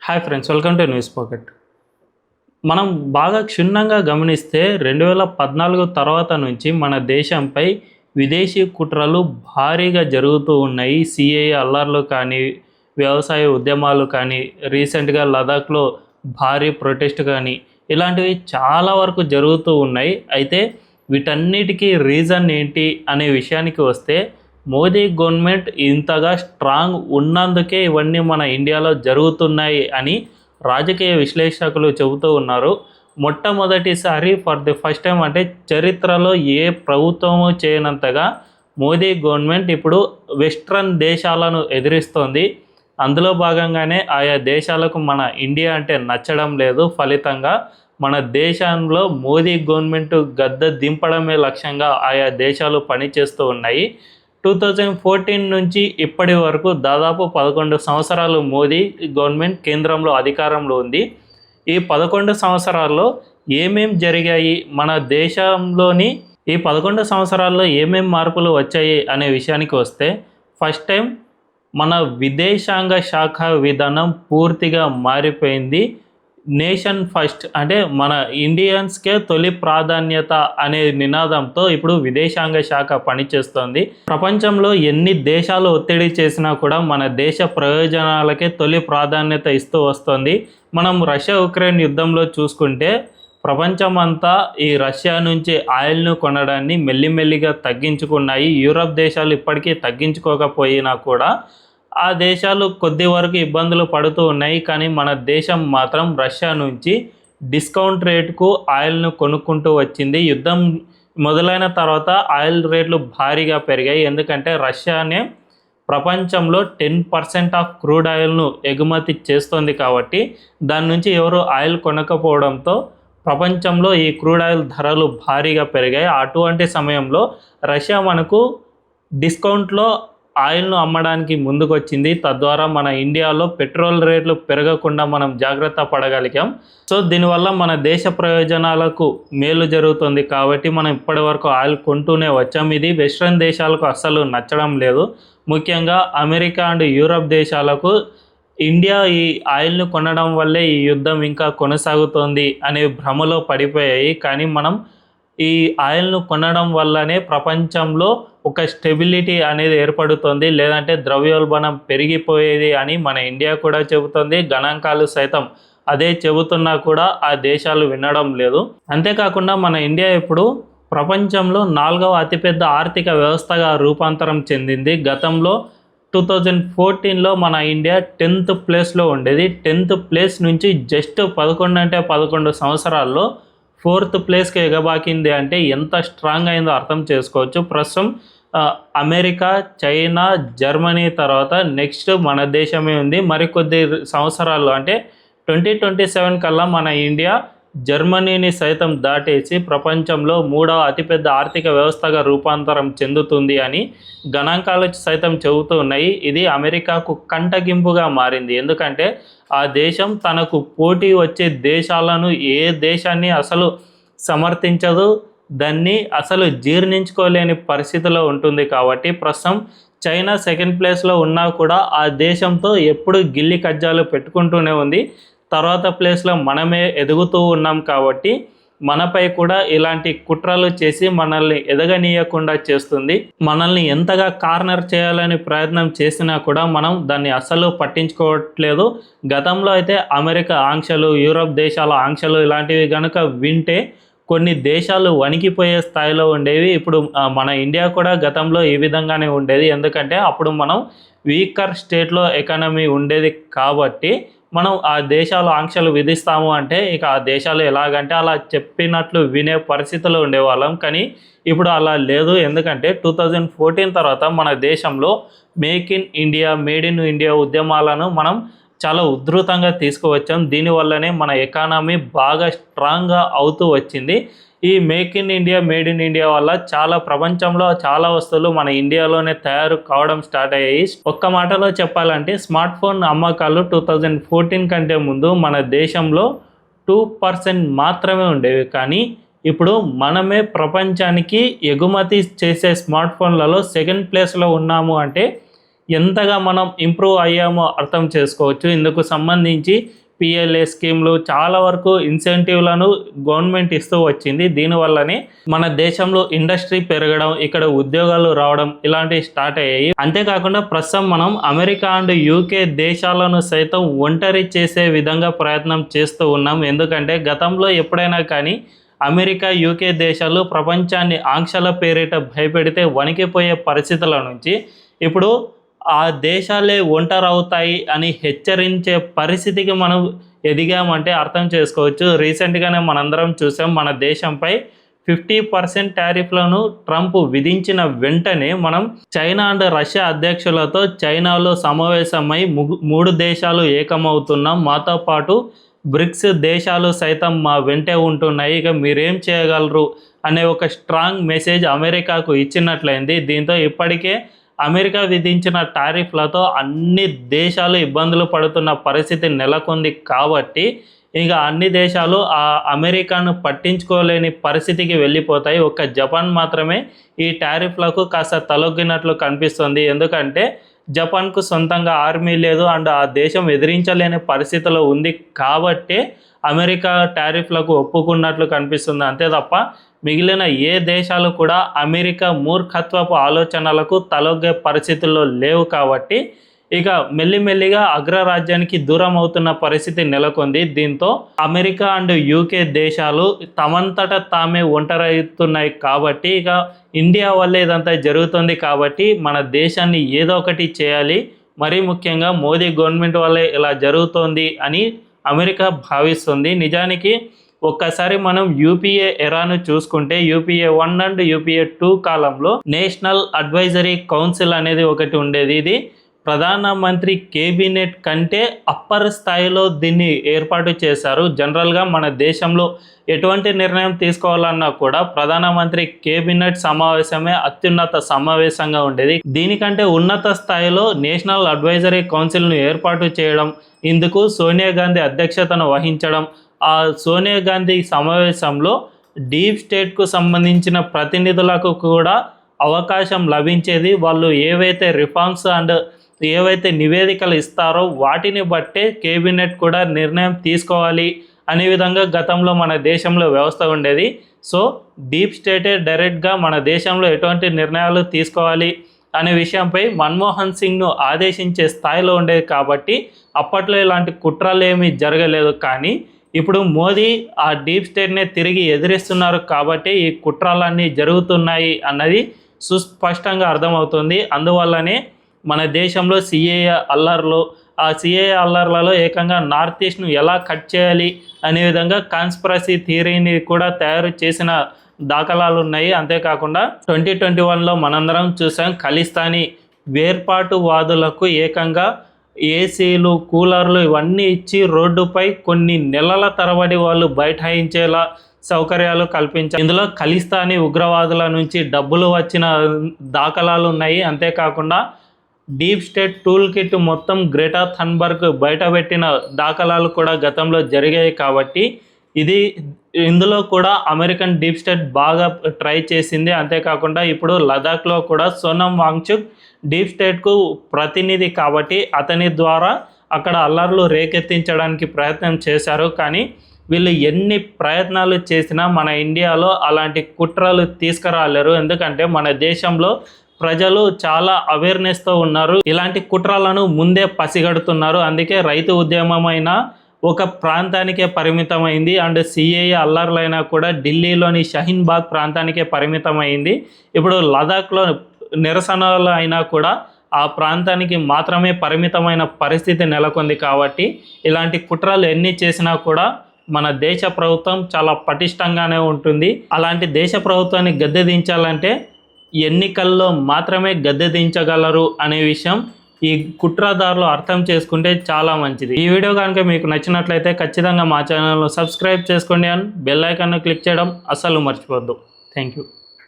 Hi friends, welcome to news pocket. మనం బాగా క్షుణ్ణంగా గమనిస్తే 2014 తర్వాత నుంచి మన దేశంపై విదేశీ కుట్రలు భారీగా జరుగుతూ ఉన్నాయి. సిఏఏ అల్లర్లు కానీ, వ్యవసాయ ఉద్యమాలు కానీ, రీసెంట్గా లదాఖ్లో భారీ ప్రొటెస్ట్ కానీ, ఇలాంటివి చాలా వరకు జరుగుతూ ఉన్నాయి. అయితే వీటన్నిటికీ రీజన్ ఏంటి అనే విషయానికి వస్తే, మోదీ గవర్నమెంట్ ఇంతగా స్ట్రాంగ్ ఉన్నందుకే ఇవన్నీ మన ఇండియాలో జరుగుతున్నాయి అని రాజకీయ విశ్లేషకులు చెబుతూ ఉన్నారు. మొట్టమొదటిసారి ఫర్ ది ఫస్ట్ టైం, అంటే చరిత్రలో ఏ ప్రభుత్వము చేయనంతగా మోదీ గవర్నమెంట్ ఇప్పుడు వెస్ట్రన్ దేశాలను ఎదిరిస్తోంది. అందులో భాగంగానే ఆయా దేశాలకు మన ఇండియా అంటే నచ్చడం లేదు. ఫలితంగా మన దేశంలో మోదీ గవర్నమెంట్ గద్దె దింపడమే లక్ష్యంగా ఆయా దేశాలు పనిచేస్తూ ఉన్నాయి. 2014 నుంచి ఇప్పటి వరకు దాదాపు 11 సంవత్సరాలు మోదీ గవర్నమెంట్ కేంద్రంలో అధికారంలో ఉంది. ఈ 11 సంవత్సరాల్లో ఏమేం జరిగాయి, మన దేశంలోని ఈ 11 సంవత్సరాల్లో ఏమేం మార్పులు వచ్చాయి అనే విషయానికి వస్తే, ఫస్ట్ టైం మన విదేశాంగ శాఖ విధానం పూర్తిగా మారిపోయింది. నేషన్ ఫస్ట్, అంటే మన ఇండియన్స్కే తొలి ప్రాధాన్యత అనే నినాదంతో ఇప్పుడు విదేశాంగ శాఖ పనిచేస్తోంది. ప్రపంచంలో ఎన్ని దేశాలు ఒత్తిడి చేసినా కూడా మన దేశ ప్రయోజనాలకే తొలి ప్రాధాన్యత ఇస్తూ వస్తుంది. మనం రష్యా ఉక్రెయిన్ యుద్ధంలో చూసుకుంటే ప్రపంచమంతా ఈ రష్యా నుంచి ఆయిల్ను కొనడాన్ని మెల్లిమెల్లిగా తగ్గించుకున్నాయి. యూరప్ దేశాలు ఇప్పటికీ తగ్గించుకోకపోయినా కూడా ఆ దేశాలు కొద్ది వరకు ఇబ్బందులు పడుతూ ఉన్నాయి. కానీ మన దేశం మాత్రం రష్యా నుంచి డిస్కౌంట్ రేటుకు ఆయిల్ను కొనుక్కుంటూ వచ్చింది. యుద్ధం మొదలైన తర్వాత ఆయిల్ రేట్లు భారీగా పెరిగాయి. ఎందుకంటే రష్యానే ప్రపంచంలో 10% ఆఫ్ క్రూడ్ ఆయిల్ను ఎగుమతి చేస్తుంది కాబట్టి దాని నుంచి ఎవరు ఆయిల్ కొనకపోవడంతో ప్రపంచంలో ఈ క్రూడ్ ఆయిల్ ధరలు భారీగా పెరిగాయి. అటువంటి సమయంలో రష్యా మనకు డిస్కౌంట్లో ఆయిల్ను అమ్మడానికి ముందుకు వచ్చింది. తద్వారా మన ఇండియాలో పెట్రోల్ రేట్లు పెరగకుండా మనం జాగ్రత్త పడగలిగాం. సో దీనివల్ల మన దేశ ప్రయోజనాలకు మేలు జరుగుతుంది కాబట్టి మనం ఇప్పటి వరకు ఆయిల్ కొంటూనే వచ్చాం. ఇది వెస్ట్రన్ దేశాలకు అస్సలు నచ్చడం లేదు. ముఖ్యంగా అమెరికా అండ్ యూరప్ దేశాలకు ఇండియా ఈ ఆయిల్ను కొనడం వల్లే ఈ యుద్ధం ఇంకా కొనసాగుతోంది అనే భ్రమలో పడిపోయాయి. కానీ మనం ఈ ఆయిల్ను కొనడం వల్లనే ప్రపంచంలో ఒక స్టెబిలిటీ అనేది ఏర్పడుతుంది, లేదంటే ద్రవ్యోల్బణం పెరిగిపోయేది అని మన ఇండియా కూడా చెబుతుంది. గణాంకాలు సైతం అదే చెబుతున్నా కూడా ఆ దేశాలు వినడం లేదు. అంతేకాకుండా మన ఇండియా ఇప్పుడు ప్రపంచంలో 4వ అతిపెద్ద ఆర్థిక వ్యవస్థగా రూపాంతరం చెందింది. గతంలో 2014లో మన ఇండియా 10th ప్లేస్లో ఉండేది. 10th ప్లేస్ నుంచి జస్ట్ 11 సంవత్సరాల్లో 4th ప్లేస్కి ఎగబాకింది. అంటే ఎంత స్ట్రాంగ్ అయిందో అర్థం చేసుకోవచ్చు. ప్రస్తుతం అమెరికా, చైనా, జర్మనీ తర్వాత నెక్స్ట్ మన దేశమే ఉంది. మరికొద్ది సంవత్సరాలు అంటే 2027 కల్లా మన ఇండియా జర్మనీని సైతం దాటేసి ప్రపంచంలో 3వ అతిపెద్ద ఆర్థిక వ్యవస్థగా రూపాంతరం చెందుతుంది అని గణాంకాలు సైతం చెబుతూ ఉన్నాయి. ఇది అమెరికాకు కంటగింపుగా మారింది. ఎందుకంటే ఆ దేశం తనకు పోటీ వచ్చే దేశాలను ఏ దేశాన్ని అసలు సమర్థించదు, దాన్ని అసలు జీర్ణించుకోలేని పరిస్థితిలో ఉంటుంది. కాబట్టి ప్రస్తుతం చైనా 2nd ప్లేస్లో ఉన్నా కూడా ఆ దేశంతో ఎప్పుడు గిల్లి కజ్జాలు పెట్టుకుంటూనే ఉంది. తర్వాత ప్లేస్లో మనమే ఎదుగుతూ ఉన్నాం కాబట్టి మనపై కూడా ఇలాంటి కుట్రలు చేసి మనల్ని ఎదగనీయకుండా చేస్తుంది. మనల్ని ఎంతగా కార్నర్ చేయాలని ప్రయత్నం చేసినా కూడా మనం దాన్ని అస్సలు పట్టించుకోవట్లేదు. గతంలో అయితే అమెరికా ఆంక్షలు, యూరప్ దేశాల ఆంక్షలు ఇలాంటివి కనుక వింటే కొన్ని దేశాలు వణికిపోయే స్థాయిలో ఉండేవి. ఇప్పుడు మన ఇండియా కూడా గతంలో ఈ విధంగానే ఉండేది. ఎందుకంటే అప్పుడు మనం వీకర్ స్టేట్లో ఎకానమీ ఉండేది కాబట్టి మనం ఆ దేశాలు ఆంక్షలు విధిస్తాము అంటే ఇక ఆ దేశాలు ఎలాగంటే అలా చెప్పినట్లు వినే పరిస్థితిలో ఉండేవాళ్ళం. కానీ ఇప్పుడు అలా లేదు. ఎందుకంటే 2014 తర్వాత మన దేశంలో make in India, made in India ఉద్యమాలను మనం చాలా ఉధృతంగా తీసుకువచ్చాం. దీనివల్లనే మన ఎకానమీ బాగా స్ట్రాంగ్గా అవుతూ వచ్చింది. ఈ make in India, made in India వల్ల చాలా ప్రపంచంలో చాలా వస్తువులు మన ఇండియాలోనే తయారు కావడం స్టార్ట్ అయ్యాయి. ఒక్క మాటలో చెప్పాలంటే స్మార్ట్ ఫోన్ అమ్మకాలు 2014 కంటే ముందు మన దేశంలో 2% మాత్రమే ఉండేవి. కానీ ఇప్పుడు మనమే ప్రపంచానికి ఎగుమతి చేసే స్మార్ట్ ఫోన్లలో 2nd ప్లేస్లో ఉన్నాము. అంటే ఎంతగా మనం ఇంప్రూవ్ అయ్యామో అర్థం చేసుకోవచ్చు. ఇందుకు సంబంధించి పిఎల్ఏ స్కీమ్లు చాలా వరకు ఇన్సెంటివ్లను గవర్నమెంట్ ఇస్తూ వచ్చింది. దీనివల్లనే మన దేశంలో ఇండస్ట్రీ పెరగడం, ఇక్కడ ఉద్యోగాలు రావడం ఇలాంటివి స్టార్ట్ అయ్యాయి. అంతేకాకుండా ప్రస్తుతం మనం అమెరికా అండ్ యూకే దేశాలను సైతం ఒంటరి చేసే విధంగా ప్రయత్నం చేస్తూ ఉన్నాం. ఎందుకంటే గతంలో ఎప్పుడైనా కానీ అమెరికా యూకే దేశాలు ప్రపంచాన్ని ఆంక్షల పేరిట భయపెడితే వణికిపోయే పరిస్థితుల నుంచి ఇప్పుడు ఆ దేశాలే ఒంటరవుతాయి అని హెచ్చరించే పరిస్థితికి మనం ఎదిగామంటే అర్థం చేసుకోవచ్చు. రీసెంట్గానే మనందరం చూసాం, మన దేశంపై 50% టారిఫ్లను ట్రంప్ విధించిన వెంటనే మనం చైనా అండ్ రష్యా అధ్యక్షులతో చైనాలో సమావేశమై 3 దేశాలు ఏకమవుతున్నాం. మాతో పాటు బ్రిక్స్ దేశాలు సైతం మా వెంటే ఉంటున్నాయి, ఇక మీరేం చేయగలరు అనే ఒక స్ట్రాంగ్ మెసేజ్ అమెరికాకు ఇచ్చినట్లయింది. దీంతో ఇప్పటికే అమెరికా విధించిన టారిఫ్లతో అన్ని దేశాలు ఇబ్బందులు పడుతున్న పరిస్థితి నెలకొంది. కాబట్టి ఇక అన్ని దేశాలు ఆ అమెరికాను పట్టించుకోలేని పరిస్థితికి వెళ్ళిపోతాయి. ఒక్క జపాన్ మాత్రమే ఈ టారిఫ్లకు కాస్త తలొగ్గినట్లు కనిపిస్తుంది. ఎందుకంటే జపాన్కు సొంతంగా ఆర్మీ లేదు అండ్ ఆ దేశం ఎదిరించలేని పరిస్థితిలో ఉంది. కాబట్టే అమెరికా టారిఫ్లకు ఒప్పుకున్నట్లు కనిపిస్తుంది. అంతే తప్ప మిగిలిన ఏ దేశాలు కూడా అమెరికా మూర్ఖత్వపు ఆలోచనలకు తలొగ్గే పరిస్థితుల్లో లేవు. కాబట్టి ఇక మెల్లిమెల్లిగా అగ్రరాజ్యానికి దూరం అవుతున్న పరిస్థితి నెలకొంది. దీంతో అమెరికా అండ్ యూకే దేశాలు తమంతట తామే ఒంటరవుతున్నాయి. కాబట్టి ఇక ఇండియా వల్లే ఇదంతా జరుగుతుంది. కాబట్టి మన దేశాన్ని ఏదో ఒకటి చేయాలి, మరీ ముఖ్యంగా మోదీ గవర్నమెంట్ వల్లే ఇలా జరుగుతోంది అని అమెరికా భావిస్తుంది. నిజానికి ఒక్కసారి మనం యూపీఏ ఎరాను చూసుకుంటే యూపీఏ 1 అండ్ యూపీఏ 2 కాలంలో నేషనల్ అడ్వైజరీ కౌన్సిల్ అనేది ఒకటి ఉండేది. ఇది ప్రధానమంత్రి కేబినెట్ కంటే అప్పర్ స్థాయిలో దీన్ని ఏర్పాటు చేశారు. జనరల్గా మన దేశంలో ఎటువంటి నిర్ణయం తీసుకోవాలన్నా కూడా ప్రధానమంత్రి కేబినెట్ సమావేశమే అత్యున్నత సమావేశంగా ఉండేది. దీనికంటే ఉన్నత స్థాయిలో నేషనల్ అడ్వైజరీ కౌన్సిల్ను ఏర్పాటు చేయడం, ఇందుకు సోనియా గాంధీ అధ్యక్షతను వహించడం, ఆ సోనియా గాంధీ సమావేశంలో డీప్ స్టేట్కు సంబంధించిన ప్రతినిధులకు కూడా అవకాశం లభించేది. వాళ్ళు ఏవైతే రిఫార్మ్స్ అండ్ ఏవైతే నివేదికలు ఇస్తారో వాటిని బట్టే కేబినెట్ కూడా నిర్ణయం తీసుకోవాలి అనే విధంగా గతంలో మన దేశంలో వ్యవస్థ ఉండేది. సో డీప్ స్టేటే డైరెక్ట్గా మన దేశంలో ఎటువంటి నిర్ణయాలు తీసుకోవాలి అనే విషయంపై మన్మోహన్ సింగ్ను ఆదేశించే స్థాయిలో ఉండేది. కాబట్టి అప్పట్లో ఇలాంటి కుట్రలు ఏమీ జరగలేదు. కానీ ఇప్పుడు మోదీ ఆ డీప్ స్టేట్నే తిరిగి ఎదిరిస్తున్నారు. కాబట్టి ఈ కుట్రలన్నీ జరుగుతున్నాయి అన్నది సుస్పష్టంగా అర్థమవుతుంది. అందువల్లనే మన దేశంలో సిఏఏ అల్లర్లు, ఆ సిఏఏ అల్లర్లలో ఏకంగా నార్త్ ఈస్ట్ను ఎలా కట్ చేయాలి అనే విధంగా కాన్స్పిరసీ థియరీని కూడా తయారు చేసిన దాఖలాలు ఉన్నాయి. అంతేకాకుండా 2021లో మనందరం చూసాం, ఖలిస్తానీ వేర్పాటువాదులకు ఏకంగా ఏసీలు, కూలర్లు ఇవన్నీ ఇచ్చి రోడ్డుపై కొన్ని నెలల తరబడి వాళ్ళు బైఠాయించేలా సౌకర్యాలు కల్పించారు. ఇందులో ఖలిస్తానీ ఉగ్రవాదుల నుంచి డబ్బులు వచ్చిన దాఖలాలు ఉన్నాయి. అంతేకాకుండా డీప్ స్టేట్ టూల్ కిట్ మొత్తం గ్రెటా థన్బర్గ్ బయటపెట్టిన దాఖలాలు కూడా గతంలో జరిగాయి. కాబట్టి ఇందులో కూడా అమెరికన్ డీప్ స్టేట్ బాగా ట్రై చేసింది. అంతేకాకుండా ఇప్పుడు లదాఖ్లో కూడా సోనమ్ వాంగ్చుక్ డీప్ స్టేట్కు ప్రతినిధి కాబట్టి అతని ద్వారా అక్కడ అల్లర్లు రేకెత్తించడానికి ప్రయత్నం చేశారు. కానీ వీళ్ళు ఎన్ని ప్రయత్నాలు చేసినా మన ఇండియాలో అలాంటి కుట్రలు తీసుకురాలేరు. ఎందుకంటే మన దేశంలో ప్రజలు చాలా అవేర్నెస్తో ఉన్నారు, ఇలాంటి కుట్రలను ముందే పసిగడుతున్నారు. అందుకే రైతు ఉద్యమమైన ఒక ప్రాంతానికే పరిమితమైంది అండ్ సిఏఏ అల్లర్లైనా కూడా ఢిల్లీలోని షహీన్ బాగ్ ప్రాంతానికే పరిమితమైంది. ఇప్పుడు లదాఖ్లో నిరసనలు అయినా కూడా ఆ ప్రాంతానికి మాత్రమే పరిమితమైన పరిస్థితి నెలకొంది. కాబట్టి ఇలాంటి కుట్రలు ఎన్ని చేసినా కూడా మన దేశ ప్రభుత్వం చాలా పటిష్టంగానే ఉంటుంది. అలాంటి దేశ ప్రభుత్వాన్ని గద్దె దించాలంటే ఎన్నికల్లో మాత్రమే గద్దె దించగలరు అనే విషయం ఈ కుట్రదారులు అర్థం చేసుకుంటే చాలా మంచిది. ఈ వీడియో కనుక మీకు నచ్చినట్లయితే ఖచ్చితంగా మా ఛానల్ను సబ్స్క్రైబ్ చేసుకోండి అండ్ బెల్ ఐకాన్ను క్లిక్ చేయడం అస్సలు మర్చిపోవద్దు. Thank you.